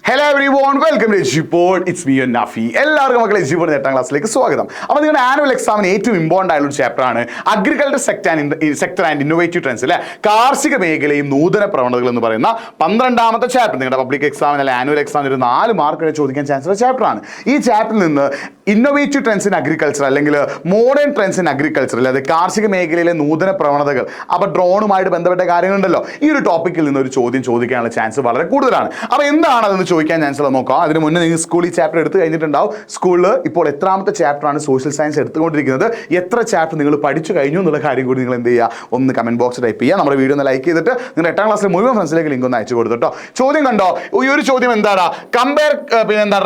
Hello everyone, welcome to Edupod. It's me Nafi. എല്ലാവർക്കും മക്കളെ എജ്യുപോഡ് 8ാം ക്ലാസ്സിലേക്ക് സ്വാഗതം. അപ്പോൾ നിങ്ങളുടെ ആനുവൽ എക്സാമിന് ഏറ്റവും ഇമ്പോർട്ടൻ്റ് ആയിട്ടുള്ള ഒരു ചാപ്റ്ററാണ് agriculture sector and innovative trends അല്ലെ, കാർഷിക മേഖലയും നൂതന പ്രവണതകൾ എന്ന് പറയുന്ന 12ാമത്തെ ചാപ്റ്റർ. നിങ്ങളുടെ പബ്ലിക് എക്സാമിന് അല്ലെ ആനുവൽ എക്സാമിന് ഒരു 4 മാർക്ക് ചോദിക്കാൻ ചാൻസ് ഉള്ള ചാപ്റ്ററാണ്. ഈ ചാപ്റ്ററിൽ നിന്ന് ഇന്നോവേറ്റീവ് ട്രെൻഡ്സ് ഇൻ അഗ്രികൾച്ചർ അല്ലെങ്കിൽ മോഡേൺ ട്രെൻഡ്സ് ഇൻ അഗ്രികൾച്ചർ അല്ലാതെ കാർഷിക മേഖലയിലെ നൂതന പ്രവണതകൾ, അപ്പോൾ ഡ്രോണുമായിട്ട് ബന്ധപ്പെട്ട കാര്യങ്ങളുണ്ടല്ലോ, ഈ ഒരു ടോപ്പിക്കിൽ നിന്ന് ഒരു ചോദ്യം ചോദിക്കാനുള്ള ചാൻസ് വളരെ കൂടുതലാണ്. അപ്പോൾ എന്താണ് അതെന്ന് ചോദിക്കാൻ ചാൻസ് ഉള്ളത് നോക്കാം. അതിന് മുന്നേ നിങ്ങൾ സ്കൂളിൽ ചാപ്റ്റർ എടുത്ത് കഴിഞ്ഞിട്ടുണ്ടാവും. സ്കൂളിൽ ഇപ്പോൾ എത്രാമത്തെ ചാപ്റ്ററാണ് സോഷ്യൽ സയൻസ് എടുത്തുകൊണ്ടിരിക്കുന്നത്, എത്ര ചാപ്റ്റർ നിങ്ങൾ പഠിച്ചു കഴിഞ്ഞു എന്നുള്ള കാര്യം കൂടി നിങ്ങൾ എന്ത് ചെയ്യുക, ഒന്ന് കമന്റ് ബോക്സ് ടൈപ്പ് ചെയ്യുക. നമ്മുടെ വീഡിയോ ഒന്ന് ലൈക്ക് ചെയ്തിട്ട് നിങ്ങൾ 8ാം ക്ലാസ്സിലെ മുഴുവൻ ഫ്രണ്ട്സിലേക്ക് ലിങ്ക് ഒന്ന് അയച്ചു കൊടുത്തിട്ടോ. ചോദ്യം കണ്ടോ, ഈ ഒരു ചോദ്യം എന്താണ്, compare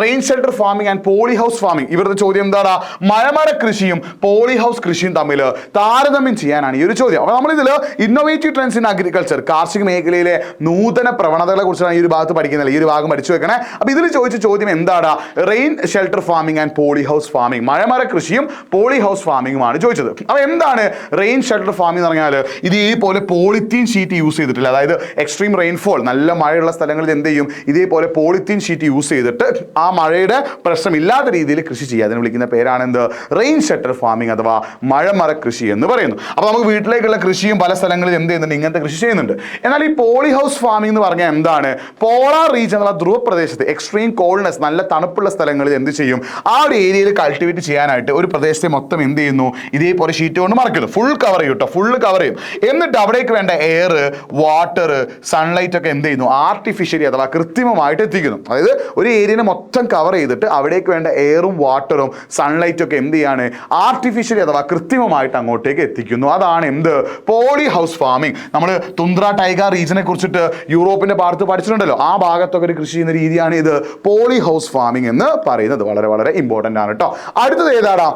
rain shelter farming and poly house farming. ഇവരുടെ ചോദ്യം എന്താണ്, മഴമര കൃഷിയും പോളി ഹൗസ് കൃഷിയും തമ്മിൽ താരതമ്യം ചെയ്യാനാണ് ഈ ഒരു ചോദ്യം. അപ്പോൾ നമ്മളിതിൽ ഇന്നോവേറ്റീവ് ട്രെൻഡ്സ് ഇൻ അഗ്രികൾച്ചർ, കാർഷിക മേഖലയിലെ നൂതന പ്രവണതകളെ കുറിച്ചാണ് ഈ ഒരു ഭാഗത്ത് പഠിക്കുന്നത്. ഈ ഒരു ഭാഗം പഠിച്ചു വെക്കണേ. അപ്പോൾ ഇതിൽ ചോദിച്ച ചോദ്യം എന്താണ്, rain shelter farming and poly house farming, മഴമര കൃഷിയും പോളി ഹൗസ് ഫാമിംഗുമാണ് ചോദിച്ചത്. അപ്പോൾ എന്താണ് റെയിൻ ഷെൽട്ടർ ഫാമിംഗ് എന്ന് പറഞ്ഞാൽ, ഇതേപോലെ പോളിത്തീൻ ഷീറ്റ് യൂസ് ചെയ്തിട്ടില്ല, അതായത് എക്സ്ട്രീം റെയിൻഫോൾ നല്ല മഴയുള്ള സ്ഥലങ്ങളിൽ എന്ത് ചെയ്യും, ഇതേപോലെ പോളിത്തീൻ ഷീറ്റ് യൂസ് ചെയ്തിട്ട് ആ മഴയുടെ പ്രശ്നമില്ലാത്ത രീതിയിൽ കൃഷി ചെയ്യുക. അതിന് വിളിക്കുന്ന പേരാണ് എന്ത്, റെയിൻ ഷെൽട്ടർ ഫാമിംഗ് അഥവാ മഴമര കൃഷി എന്ന് പറയുന്നു. അപ്പോൾ നമുക്ക് വീട്ടിലേക്കുള്ള കൃഷിയും പല സ്ഥലങ്ങളിൽ എന്ത് ചെയ്യുന്നുണ്ട്, ഇങ്ങനത്തെ കൃഷി ചെയ്യുന്നുണ്ട്. എന്നാൽ ഈ പോളി ഹൗസ് ഫാമിംഗ് എന്ന് പറഞ്ഞാൽ എന്താണ്, പോളാർ റീജിയൻ എന്നുള്ള ധ്രുവ പ്രദേശത്ത് എക്സ്ട്രീം കോൾഡ്നെസ് നല്ല തണുപ്പുള്ള സ്ഥലങ്ങളിൽ എന്ത് ചെയ്യും, ആ ഒരു ഏരിയയിൽ കൾട്ടിവേറ്റ് ചെയ്യാനായിട്ട് ഒരു പ്രദേശത്തെ മൊത്തം എന്ത് ചെയ്യുന്നു, ഇതേപോലെ ഷീറ്റ് കൊണ്ട് മറക്കുന്നു, ഫുൾ കവർ ചെയ്യും കേട്ടോ, ഫുള്ള് കവർ ചെയ്യും. എന്നിട്ട് അവിടേക്ക് വേണ്ട എയർ, വാട്ടർ, സൺലൈറ്റ് ഒക്കെ എന്ത് ചെയ്യുന്നു, ആർട്ടിഫിഷ്യലി അഥവാ കൃത്രിമമായിട്ട് എത്തിക്കുന്നു. അതായത് ഒരു ഏരിയനെ മൊത്തം കവർ ചെയ്തിട്ട് അവിടേക്ക് വേണ്ട എയറും വാട്ടറും സൺലൈറ്റും ഒക്കെ എന്ത് ചെയ്യാണ്, ആർട്ടിഫിഷ്യലി അഥവാ കൃത്രിമമായിട്ട് അങ്ങോട്ടേക്ക് എത്തിക്കുന്നു. അതാണ് എന്ത്, പോളി ഹൗസ് ഫാമിംഗ്. നമ്മൾ തുന്ദ്ര ടൈഗ റീജിയനെ കുറിച്ചിട്ട് യൂറോപ്പിന്റെ ഭാഗത്ത് പഠിച്ചിട്ടുണ്ടല്ലോ, ആ ഭാഗത്തൊക്കെ ഒരു കൃഷി ചെയ്യുന്ന രീതിയാണ് ഇത് പോളി ഹൗസ് ഫാമിംഗ് എന്ന് പറയുന്നത്. വളരെ വളരെ ഇമ്പോർട്ടൻ്റ് ആണ് കേട്ടോ. അടുത്തത് ഏതാടാ,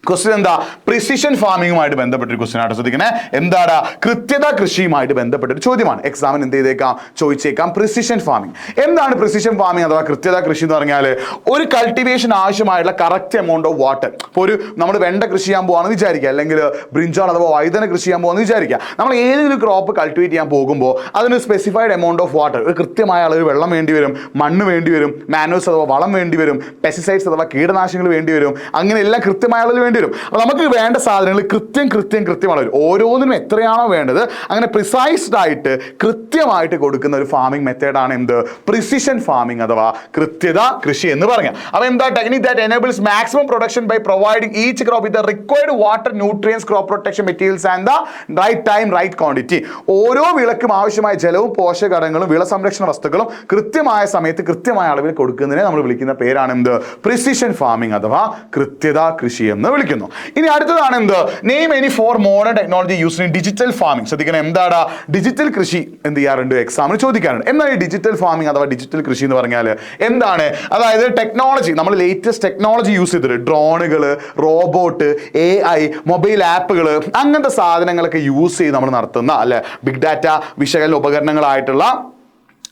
ക്വസ്റ്റ്യൻ എന്താ, പ്രിസിഷൻ ഫാമിംഗുമായിട്ട് ബന്ധപ്പെട്ടൊരു ക്വസ്റ്റ്യൻ ആയിട്ട് ശ്രദ്ധിക്കണേ. എന്താണ്, കൃത്യത കൃഷിയുമായിട്ട് ബന്ധപ്പെട്ടൊരു ചോദ്യമാണ്. എക്സാമിന് എന്ത് ചെയ്തേക്കാം, ചോദിച്ചേക്കാം. പ്രിസിഷൻ ഫാമിംഗ് എന്താണ്, പ്രിസിഷൻ ഫാമിംഗ് അഥവാ കൃത്യത കൃഷി എന്ന് പറഞ്ഞാൽ ഒരു കൾട്ടിവേഷൻ ആവശ്യമായിട്ടുള്ള കറക്റ്റ് എമൗണ്ട് ഓഫ് വാട്ടർ. ഇപ്പോൾ ഒരു നമ്മൾ വെണ്ട കൃഷി ചെയ്യാൻ പോവാണെന്ന് വിചാരിക്കുക, അല്ലെങ്കിൽ ബ്രിഞ്ചാൾ അഥവാ വഴുതന കൃഷി ചെയ്യാൻ പോകുകയെന്ന് വിചാരിക്കുക. നമ്മൾ ഏതെങ്കിലും ക്രോപ്പ് കൾട്ടിവേറ്റ് ചെയ്യാൻ പോകുമ്പോൾ അതിന് സ്പെസിഫൈഡ് എമൗണ്ട് ഓഫ് വാട്ടർ, ഒരു കൃത്യമായ അളവ് വെള്ളം വേണ്ടി വരും, മണ്ണ് വേണ്ടി വരും, മാനുവൽസ് അഥവാ വളം വേണ്ടി വരും, പെസ്റ്റിസൈഡ്സ് അഥവാ കീടനാശിനികൾ വേണ്ടി വരും, അങ്ങനെ എല്ലാം കൃത്യമായ അളവിൽ വേണ്ടി വരും. അപ്പോൾ നമുക്ക് വേണ്ട സാധനങ്ങൾ കൃത്യമാണ് വരും, ഓരോന്നിനും എത്രയാണോ വേണ്ടത് അങ്ങനെ പ്രിസൈസ്ഡ് ആയിട്ട് കൃത്യമായിട്ട് കൊടുക്കുന്ന ഒരു ഫാമിംഗ് മെത്തേഡാണ് എന്ത്, പ്രിസിഷൻ ഫാമിംഗ് അഥവാ കൃത്യത കൃഷി എന്ന് പറഞ്ഞാൽ. അപ്പോൾ എന്താ, technique that enables maximum production by providing each crop with the required water, nutrients, crop protection materials and the right time right quantity. ഓരോ വിളക്കും ആവശ്യമായ ജലവും പോഷകഘടകങ്ങളും വിള സംരക്ഷണ വസ്തുക്കളും കൃത്യമായ സമയത്ത് കൃത്യമായ അളവിൽ കൊടുക്കുന്നതിനെ നമ്മൾ വിളിക്കുന്ന പേരാണ് എന്ത്, പ്രിസിഷൻ ഫാമിംഗ് അഥവാ കൃത്യത കൃഷി എന്ന് വിളിക്കുന്നു. ഇനി അടുത്തതാണ് എന്ത്, name any 4 modern technology used in digital farming. ശ്രദ്ധിക്കണം, എന്താണ് ഡിജിറ്റൽ കൃഷി എന്ത് ചെയ്യാറുണ്ട്, എക്സാമിന് ചോദിക്കാറുണ്ട്. എന്നാൽ ഈ ഡിജിറ്റൽ ഫാമിംഗ് അഥവാ ഡിജിറ്റൽ കൃഷി എന്ന് പറഞ്ഞാൽ എന്താണ്, അതായത് ടെക്നോളജി, നമ്മൾ ലേറ്റസ്റ്റ് ടെക്നോളജി യൂസ് ചെയ്തിട്ട് ഡ്രോണുകൾ, റോബോട്ട്, AI, മൊബൈൽ ആപ്പുകൾ, അങ്ങനത്തെ സാധനങ്ങളൊക്കെ യൂസ് ചെയ്ത് നമ്മൾ നടത്തുന്ന അല്ലെ ബിഗ് ഡാറ്റ വിശകലന ഉപകരണങ്ങളായിട്ടുള്ള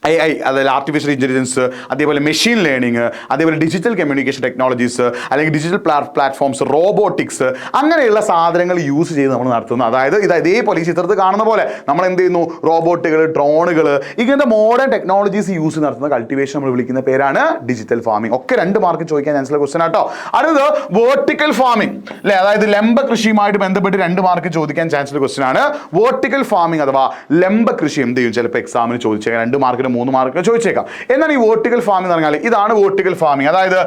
AI, അതായത് ആർട്ടിഫിഷ്യൽ ഇൻ്റലിജൻസ്, അതേപോലെ മെഷീൻ ലേണിംഗ്, അതേപോലെ ഡിജിറ്റൽ കമ്മ്യൂണിക്കേഷൻ ടെക്നോളജീസ്, അല്ലെങ്കിൽ ഡിജിറ്റൽ പ്ലാറ്റ്ഫോംസ്, റോബോട്ടിക്സ്, അങ്ങനെയുള്ള സാധനങ്ങൾ യൂസ് ചെയ്ത് നമ്മൾ നടത്തുന്നു. അതായത് ഇതേപോലെ ഈ ചിത്രത്തിൽ കാണുന്ന പോലെ നമ്മൾ എന്ത് ചെയ്യുന്നു, റോബോട്ടുകൾ, ഡ്രോണുകൾ, ഇങ്ങനത്തെ മോഡേൺ ടെക്നോളജീസ് യൂസ് ചെയ്ത് നടത്തുന്ന കൾട്ടിവേഷൻ നമ്മൾ വിളിക്കുന്ന പേരാണ് ഡിജിറ്റൽ ഫാമിംഗ്. ഒക്കെ 2 മാർക്ക് ചോദിക്കാൻ ചാൻസ് ഉള്ള ക്വസ്റ്റൻ ആട്ടോ. അടുത്തത് വേർട്ടിക്കൽ ഫാമിംഗ് അല്ലെ, അതായത് ലംബ കൃഷിയുമായിട്ട് ബന്ധപ്പെട്ട് 2 മാർക്ക് ചോദിക്കാൻ ചാൻസ് ഉള്ള ക്വസ്റ്റൻ ആണ് വേർട്ടിക്കൽ ഫാമിംഗ് അഥവാ ലംബ കൃഷി. എന്ത് ചെയ്യും, ചിലപ്പോൾ എക്സാമിന് ചോദിച്ചേക്കാം, 2 മാർക്കിന് 3 മാർക്ക് ചോദിച്ചേക്കാം. എന്നാൽ ഈ വേർട്ടിക്കൽ ഫാമിംഗ് എന്ന് പറഞ്ഞാൽ ഇതാണ് വേർട്ടിക്കൽ ഫാമിംഗ്. അതായത്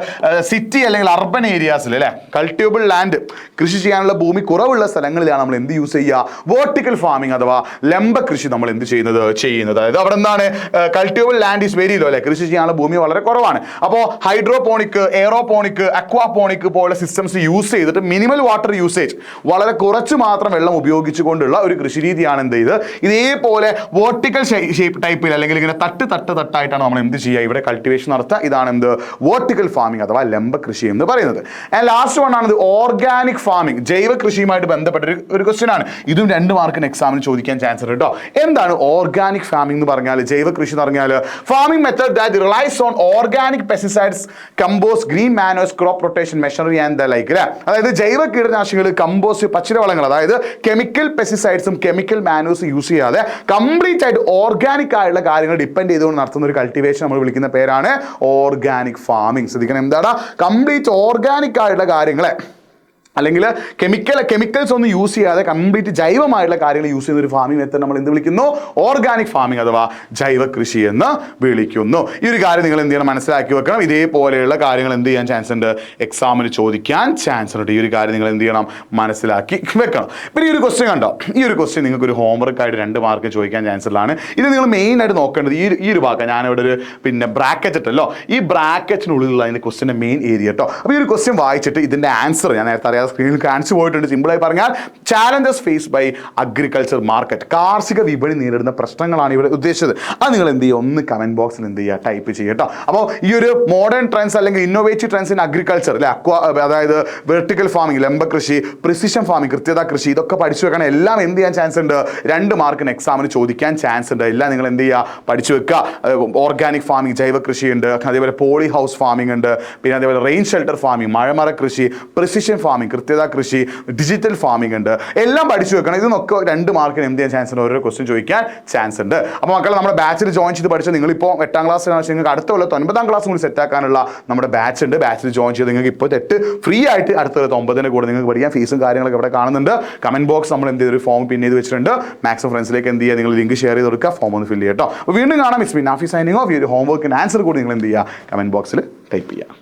സിറ്റി അല്ലെങ്കിൽ അർബൻ ഏരിയാസിൽ അല്ലെ കൾട്ടിവബിൾ ലാൻഡ്, കൃഷി ചെയ്യാനുള്ള ഭൂമി കുറവുള്ള സ്ഥലങ്ങളിലാണ് നമ്മൾ എന്ത് യൂസ് ചെയ്യുക, വേർട്ടിക്കൽ ഫാമിംഗ് അഥവാ ലംബ കൃഷി നമ്മൾ എന്ത് ചെയ്യുന്നത്. അതായത് അവിടെ എന്താണ്, cultivable land is very low അല്ലെ, കൃഷി ചെയ്യാനുള്ള ഭൂമി വളരെ കുറവാണ്. അപ്പോൾ ഹൈഡ്രോപോണിക്, എയറോപോണിക്, അക്വാപോണിക് പോലുള്ള സിസ്റ്റംസ് യൂസ് ചെയ്തിട്ട് മിനിമൽ വാട്ടർ യൂസേജ്, വളരെ കുറച്ച് മാത്രം വെള്ളം ഉപയോഗിച്ചുകൊണ്ടുള്ള ഒരു കൃഷി രീതിയാണ് എന്ത് ചെയ്ത് ഇതേപോലെ വേർട്ടിക്കൽ ഷേപ്പ് ടൈപ്പിൽ അല്ലെങ്കിൽ ഇങ്ങനെ തട്ടായിട്ടാണ് നമ്മൾ എന്ത് ചെയ്യുക, ഇവിടെ കൾട്ടിവേഷൻ നടത്തുക. ഇതാണ് എന്ത്, വേർട്ടിക്കൽ ഫാമിംഗ് അഥവാ ലംബ കൃഷി എന്ന് പറയുന്നത്. ആൻഡ് ലാസ്റ്റ് വൺ ആണ് ഓർഗാനിക് ഫാമിംഗ്, ജൈവ കൃഷിയുമായിട്ട് ബന്ധപ്പെട്ട ഒരു ക്വസ്റ്റ്യൻ ആണ്. ഇതും 2 മാർക്കിന് എക്സാമിന് ചോദിക്കാൻ ചാൻസ് ഉണ്ട് കേട്ടോ. എന്താണ് ഓർഗാനിക് ഫാമിംഗ് എന്ന് പറഞ്ഞാൽ, ജൈവ കൃഷി എന്ന് പറഞ്ഞാൽ farming method that റിലൈസ് on organic pesticides, compost, green manures, crop rotation, machinery and the like അല്ലേ. അതായത് ജൈവ കീടനാശിനികൾ, കമ്പോസ്റ്റ്, പച്ചിലവളങ്ങൾ, അതായത് കെമിക്കൽ പെസ്റ്റിസൈഡ്സും കെമിക്കൽ മാനുവേഴ്സും യൂസ് ചെയ്യാതെ കംപ്ലീറ്റ് ആയിട്ട് ഓർഗാനിക് ആയിട്ടുള്ള കാര്യങ്ങൾ ഡിപ്പെൻഡ് ഡിപ്പെൻഡ് ചെയ്തുകൊണ്ട് നടത്തുന്ന ഒരു കൾട്ടിവേഷൻ നമ്മൾ വിളിക്കുന്ന പേരാണ് ഓർഗാനിക് ഫാമിംഗ്. ശ്രദ്ധിക്കണം, എന്താണ് കംപ്ലീറ്റ് ഓർഗാനിക് ആയിട്ടുള്ള കാര്യങ്ങളെ അല്ലെങ്കിൽ കെമിക്കൽസ് ഒന്നും യൂസ് ചെയ്യാതെ കംപ്ലീറ്റ് ജൈവമായിട്ടുള്ള കാര്യങ്ങൾ യൂസ് ചെയ്യുന്ന ഒരു ഫാമിംഗ് മെത്തേഡ് നമ്മൾ എന്ത് വിളിക്കുന്നു? ഓർഗാനിക് ഫാമിംഗ് അഥവാ ജൈവ കൃഷി എന്ന് വിളിക്കുന്നു. ഈ ഒരു കാര്യം നിങ്ങൾ എന്ത് ചെയ്യണം, മനസ്സിലാക്കി വെക്കണം. ഇതേപോലെയുള്ള കാര്യങ്ങൾ എന്ത് ചെയ്യാൻ ചാൻസ് ഉണ്ട്, എക്സാമിന് ചോദിക്കാൻ ചാൻസ് ഉണ്ട്. ഈ ഒരു കാര്യം നിങ്ങൾ എന്ത് ചെയ്യണം, മനസ്സിലാക്കി വെക്കണം. പിന്നെ ഈ ഒരു ക്വസ്റ്റ്യൻ കണ്ടോ, ഈ ഒരു ക്വസ്റ്റ്യൻ നിങ്ങൾക്ക് ഒരു ഹോംവർക്ക് ആയിട്ട് 2 മാർക്ക് ചോദിക്കാൻ ചാൻസ് ഉള്ളതാണ്. ഇത് നിങ്ങൾ മെയിൻ ആയിട്ട് നോക്കേണ്ടത് ഈ ഒരു ഭാഗം. ഞാനിവിടെ ഒരു ബ്രാക്കറ്റ് ഇട്ടല്ലോ, ഈ ബ്രാക്കറ്റിനുള്ളിലുള്ള അതിൻ്റെ ക്വസ്റ്റ്യൻ്റെ മെയിൻ ഏരിയ കേട്ടോ. അപ്പോൾ ഈ ഒരു ക്വസ്റ്റ്യൻ വായിച്ചിട്ട് ഇതിൻ്റെ ആൻസർ ഞാൻ നേരത്തെ സ്ക്രീനിൽ കാണിച്ചു പോയിട്ടുണ്ട്. സിമ്പിളായി പറഞ്ഞാൽ challenges face by agriculture market, കാർഷിക വിപണി നേരിടുന്ന പ്രശ്നങ്ങളാണ് ഇവിടെ ഉദ്ദേശിച്ചത്. അത് നിങ്ങൾ എന്ത് ചെയ്യുക, ഒന്ന് കമന്റ് ബോക്സിൽ എന്ത് ചെയ്യുക, ടൈപ്പ് ചെയ്യുക കേട്ടോ. അപ്പോൾ ഈ ഒരു മോഡേൺ ട്രെൻഡ്സ് അല്ലെങ്കിൽ ഇന്നോവേറ്റീവ് ട്രെൻഡ്സ് ഇൻ അഗ്രികൾച്ചർ അല്ലെ, അതായത് വെർട്ടിക്കൽ ഫാമിംഗ്, ലംബ കൃഷി, പ്രിസിഷൻ ഫാമിംഗ്, കൃത്യത കൃഷി, ഇതൊക്കെ പഠിച്ചു വെക്കണം. എല്ലാം എന്ത് ചെയ്യാൻ ചാൻസ് ഉണ്ട്, 2 മാർക്കിന് എക്സാമിന് ചോദിക്കാൻ ചാൻസ് ഉണ്ട്. എല്ലാം നിങ്ങൾ എന്ത് ചെയ്യുക, പഠിച്ചു വെക്കുക. ഓർഗാനിക് ഫാമിംഗ്, ജൈവ കൃഷി ഉണ്ട്, അതേപോലെ പോളി ഹൗസ് ഫാമിംഗ് ഉണ്ട്, പിന്നെ അതേപോലെ റെയിൻ ഷെൽട്ടർ ഫാമിംഗ്, മഴമറ കൃഷി, പ്രിസിഷൻ ഫാമിംഗ്, കൃത്യത കൃഷി, ഡിജിറ്റൽ ഫാമിംഗ് ഉണ്ട്. എല്ലാം പഠിച്ചു വെക്കണം. ഇതിനൊക്കെ 2 മാർക്കിന് എന്ത് ചെയ്യാൻ ചാൻസ് ഉണ്ട്, ഓരോ ക്വസ്റ്റ്യൻ ചോദിക്കാൻ ചാൻസ് ഉണ്ട്. അപ്പോൾ മക്കളെ, നമ്മുടെ ബാച്ചിൽ ജോയിൻ ചെയ്ത് പഠിച്ചാൽ നിങ്ങളിപ്പോൾ 8ാം ക്ലാസ്സിലാണ്, നിങ്ങൾക്ക് അടുത്ത കൊല്ലത്ത് 9ാം ക്ലാസ് കൂടി സെറ്റ് ആക്കാനുള്ള നമ്മുടെ ബാച്ച് ഉണ്ട്. ബാച്ചിൽ ജോയിൻ ചെയ്ത് നിങ്ങൾക്ക് ഇപ്പോൾ ഫ്രീ ആയിട്ട് അടുത്ത കൊല്ലത്ത് 9ന് കൂടെ നിങ്ങൾക്ക് പഠിക്കാൻ ഫീസും കാര്യങ്ങളൊക്കെ ഇവിടെ കാണുന്നുണ്ട്. കമന്റ് ബോക്സ് നമ്മൾ എന്ത് ചെയ്തൊരു ഫോം പിൻ ചെയ്ത് വെച്ചിട്ടുണ്ട്. മാക്സിമം ഫ്രണ്ട്സിലേക്ക് എന്ത് ചെയ്യുക, നിങ്ങൾ ലിങ്ക് ഷെയർ ചെയ്ത് കൊടുക്കുക, ഫോം ഒന്ന് ഫില്ല് ചെയ്യുക കേട്ടോ. അപ്പോൾ വീണ്ടും കാണാം. It's me Nafi signing off. ഈ ഒരു ഹോംവർക്കിന് ആൻസർ കൂടി നിങ്ങൾ എന്ത് ചെയ്യുക, കമന്റ് ബോക്സിൽ ടൈപ്പ് ചെയ്യുക.